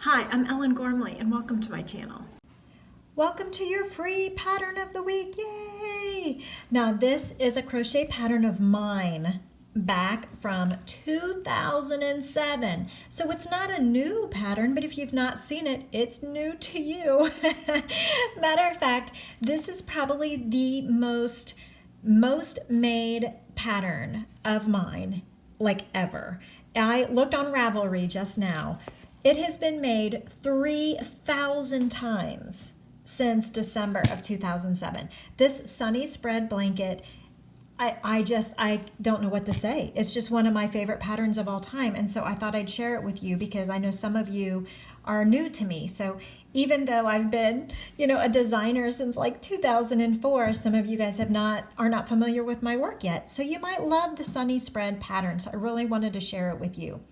Hi, I'm Ellen Gormley and welcome to my channel. Welcome to your free pattern of the week, yay! Now this is a crochet pattern of mine back from 2007. So it's not a new pattern, but if you've not seen it, it's new to you. Matter of fact, this is probably the most made pattern of mine, like ever. I looked on Ravelry just now. It has been made 3,000 times since December of 2007. This sunny spread blanket, I don't know what to say. It's just one of my favorite patterns of all time. And so I thought I'd share it with you because I know some of you are new to me. So even though I've been, a designer since like 2004, some of you guys are not familiar with my work yet. So you might love the sunny spread pattern. So I really wanted to share it with you.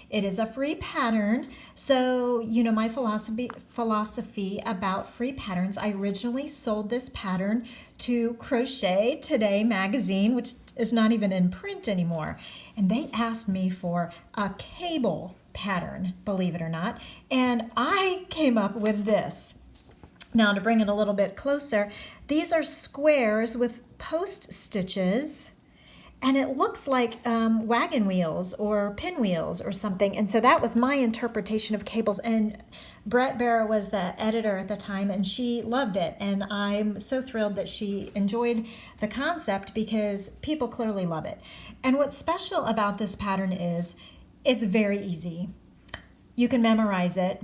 It is a free pattern. So, my philosophy about free patterns, I originally sold this pattern to Crochet Today magazine, which is not even in print anymore. And they asked me for a cable pattern, believe it or not. And I came up with this. Now, to bring it a little bit closer, these are squares with post stitches. And it looks like wagon wheels or pinwheels or something. And so that was my interpretation of cables. And Brett Barra was the editor at the time, and she loved it. And I'm so thrilled that she enjoyed the concept because people clearly love it. And what's special about this pattern is it's very easy. You can memorize it.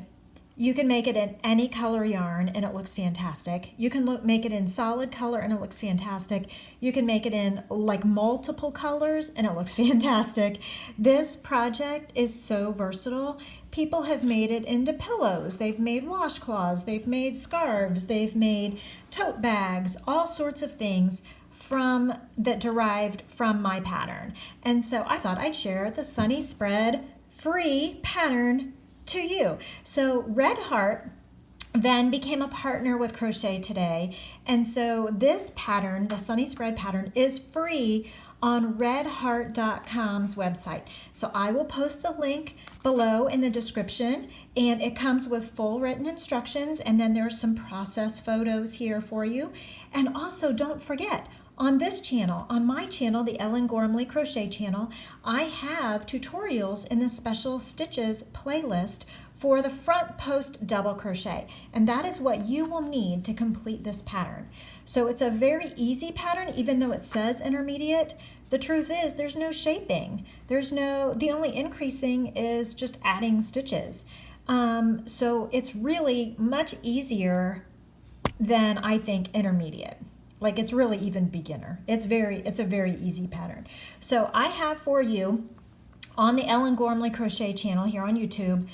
You can make it in any color yarn and it looks fantastic. You can make it in solid color and it looks fantastic. You can make it in like multiple colors and it looks fantastic. This project is so versatile. People have made it into pillows. They've made washcloths. They've made scarves. They've made tote bags, all sorts of things that derived from my pattern. And so I thought I'd share the Sunny Spread free pattern to you. So Red Heart then became a partner with Crochet Today. And so this pattern, the Sunny Spread pattern, is free on redheart.com's website. So I will post the link below in the description, and it comes with full written instructions, and then there's some process photos here for you. And also don't forget, on this channel, on my channel, the Ellen Gormley Crochet channel, I have tutorials in the Special Stitches playlist for the front post double crochet. And that is what you will need to complete this pattern. So it's a very easy pattern, even though it says intermediate. The truth is there's no shaping. The only increasing is just adding stitches. So it's really much easier than I think intermediate. Like it's really even beginner. It's a very easy pattern. So I have for you on the Ellen Gormley Crochet channel here on YouTube,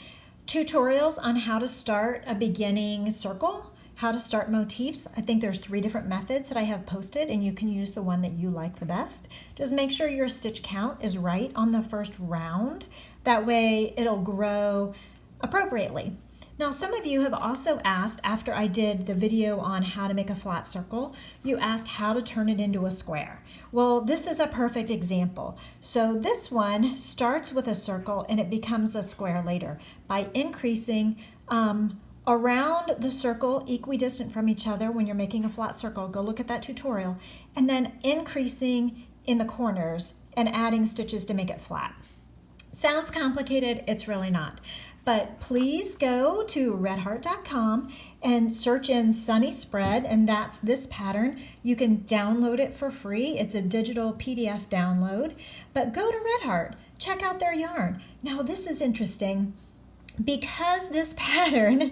tutorials on how to start a beginning circle, how to start motifs. I think there's 3 different methods that I have posted, and you can use the one that you like the best. Just make sure your stitch count is right on the first round. That way it'll grow appropriately. Now, some of you have also asked, after I did the video on how to make a flat circle, you asked how to turn it into a square. Well, this is a perfect example. So this one starts with a circle and it becomes a square later by increasing around the circle equidistant from each other when you're making a flat circle. Go look at that tutorial. And then increasing in the corners and adding stitches to make it flat. Sounds complicated, it's really not. But please go to redheart.com and search in Sunny Spread, and that's this pattern. You can download it for free. It's a digital PDF download. But go to Red Heart, check out their yarn. Now this is interesting because this pattern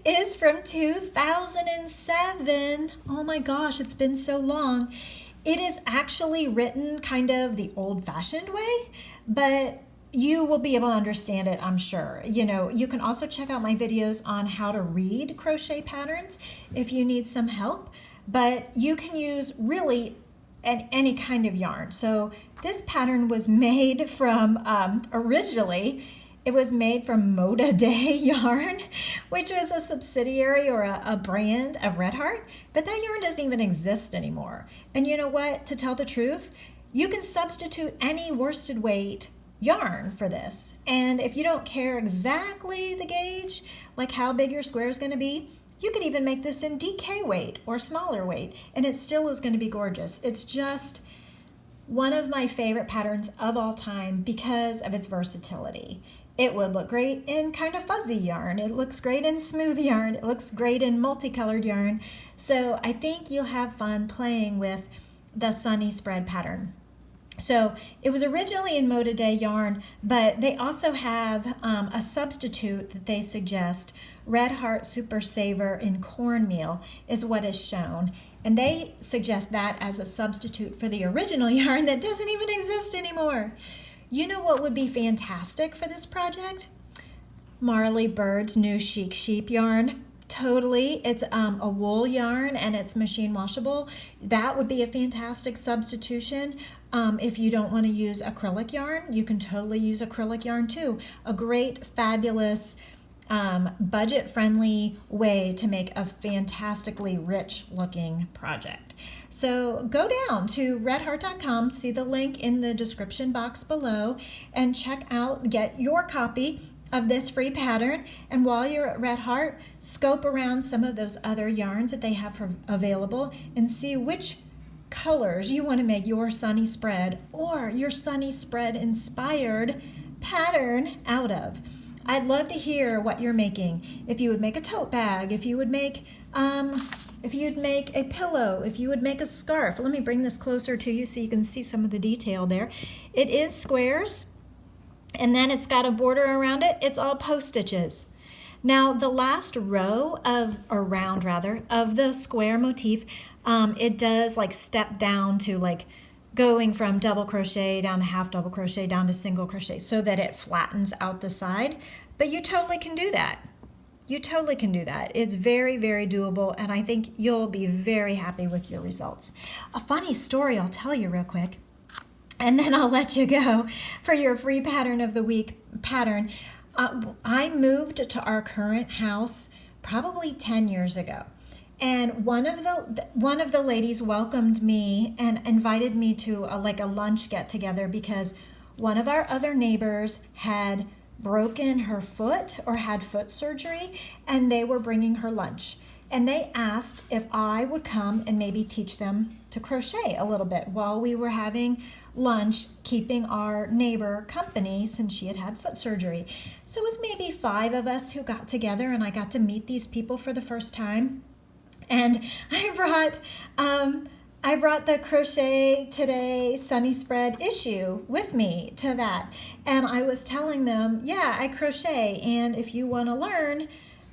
is from 2007. Oh my gosh, it's been so long. It is actually written kind of the old-fashioned way, but you will be able to understand it, I'm sure. You can also check out my videos on how to read crochet patterns if you need some help, but you can use really any kind of yarn. So this pattern was made from, originally, it was made from Moda Day yarn, which was a subsidiary or a brand of Red Heart, but that yarn doesn't even exist anymore. And you know what, to tell the truth, you can substitute any worsted weight yarn for this. And if you don't care exactly the gauge, like how big your square is going to be, you could even make this in DK weight or smaller weight, and it still is going to be gorgeous. It's just one of my favorite patterns of all time because of its versatility. It would look great in kind of fuzzy yarn. It looks great in smooth yarn. It looks great in multicolored yarn. So I think you'll have fun playing with the Sunny Spread pattern. So it was originally in Moda Day yarn, but they also have a substitute that they suggest. Red Heart Super Saver in cornmeal is what is shown. And they suggest that as a substitute for the original yarn that doesn't even exist anymore. You know what would be fantastic for this project? Marley Bird's new Chic Sheep yarn. Totally. It's a wool yarn and it's machine washable. That would be a fantastic substitution. If you don't want to use acrylic yarn, you can totally use acrylic yarn too. A great, fabulous, budget-friendly way to make a fantastically rich-looking project. So go down to redheart.com, see the link in the description box below, and check out, get your copy of this free pattern. And while you're at Red Heart, scope around some of those other yarns that they have available and see which colors you want to make your Sunny Spread or your Sunny Spread inspired pattern out of. I'd love to hear what you're making. If you would make a tote bag, if you would make a pillow, if you would make a scarf. Let me bring this closer to you so you can see some of the detail there. It is squares, and then it's got a border around it. It's all post stitches. Now the last row round of the square motif, it does like step down to like going from double crochet down to half double crochet down to single crochet so that it flattens out the side. But you totally can do that. You totally can do that. It's very, very doable, and I think you'll be very happy with your results. A funny story I'll tell you real quick, and then I'll let you go for your free pattern of the week pattern. I moved to our current house probably 10 years ago. And one of the ladies welcomed me and invited me to a lunch get together because one of our other neighbors had broken her foot or had foot surgery, and they were bringing her lunch. And they asked if I would come and maybe teach them to crochet a little bit while we were having lunch, keeping our neighbor company since she had foot surgery. So it was maybe 5 of us who got together, and I got to meet these people for the first time. And I brought the Crochet Today Sunny Spread issue with me to that. And I was telling them, yeah, I crochet, and if you want to learn,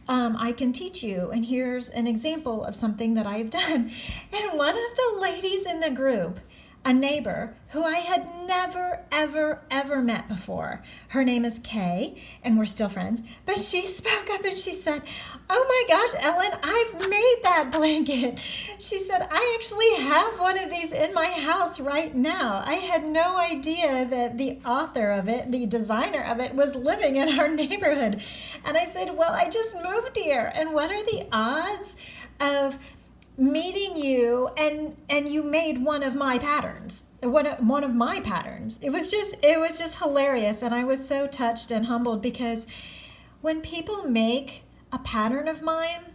I can teach you. And here's an example of something that I've done. And one of the ladies in the group, a neighbor who I had never, ever, ever met before. Her name is Kay, and we're still friends. But she spoke up and she said, "Oh my gosh, Ellen, I've made that blanket." She said, "I actually have one of these in my house right now. I had no idea that the author of it, the designer of it, was living in our neighborhood." And I said, "Well, I just moved here, and what are the odds of meeting you and you made one of my patterns, one of my patterns." It was just hilarious, and I was so touched and humbled because when people make a pattern of mine,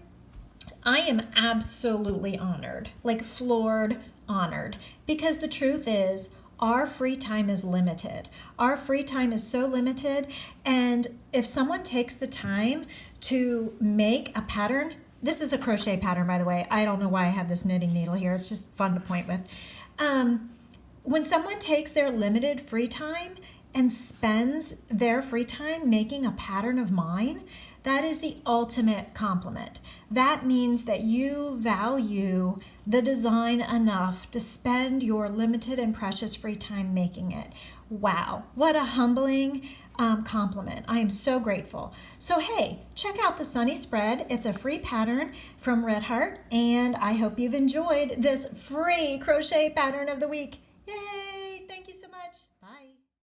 I am absolutely honored, like floored honored, because the truth is our free time is limited. Our free time is so limited, and if someone takes the time to make a pattern. This is a crochet pattern, by the way. I don't know why I have this knitting needle here. It's just fun to point with. When someone takes their limited free time and spends their free time making a pattern of mine, that is the ultimate compliment. That means that you value the design enough to spend your limited and precious free time making it. Wow, what a humbling compliment. I am so grateful. So hey, check out the Sunny Spread. It's a free pattern from Red Heart, and I hope you've enjoyed this free crochet pattern of the week.